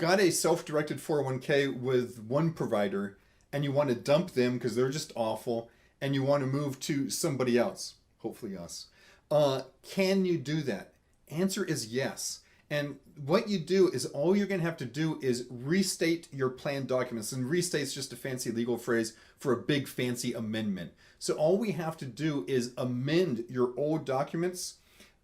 got a self-directed 401k with one provider and you want to dump them because they're just awful and you want to move to somebody else, hopefully us, can you do that? Answer is yes. And what you do is all you're going to have to do is restate your plan documents. And restate is just a fancy legal phrase for a big fancy amendment. So all we have to do is amend your old documents,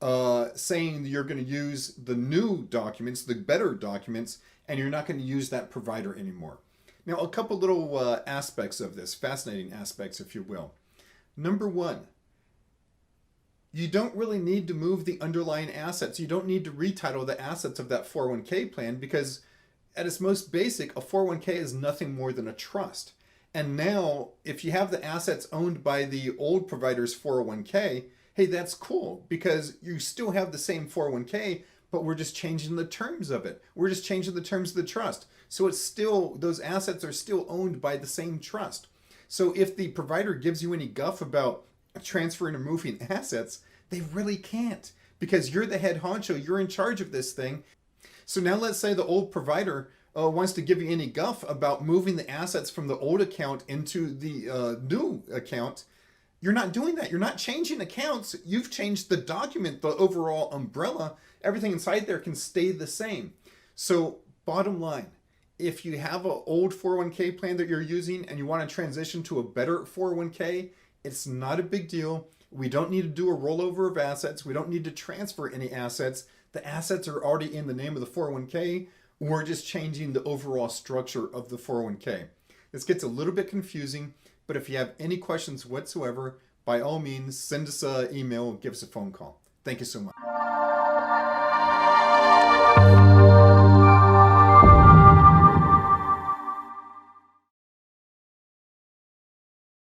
saying that you're going to use the new documents, the better documents, and you're not going to use that provider anymore. Now, a couple little aspects of this, fascinating aspects, if you will. Number one, you don't really need to move the underlying assets. You don't need to retitle the assets of that 401k plan because at its most basic, a 401k is nothing more than a trust. And now, if you have the assets owned by the old provider's 401k, hey, that's cool because you still have the same 401k, but we're just changing the terms of it. We're just changing the terms of the trust. So it's still, those assets are still owned by the same trust. So if the provider gives you any guff about transferring or moving assets, they really can't because you're the head honcho, you're in charge of this thing. So now let's say the old provider wants to give you any guff about moving the assets from the old account into the new account. You're not doing that. You're not changing accounts. You've changed the document, the overall umbrella. Everything inside there can stay the same. So bottom line, if you have an old 401k plan that you're using and you want to transition to a better 401k, it's not a big deal. We don't need to do a rollover of assets. We don't need to transfer any assets. The assets are already in the name of the 401k. We're just changing the overall structure of the 401k. This gets a little bit confusing, but if you have any questions whatsoever, by all means, send us an email, give us a phone call. Thank you so much.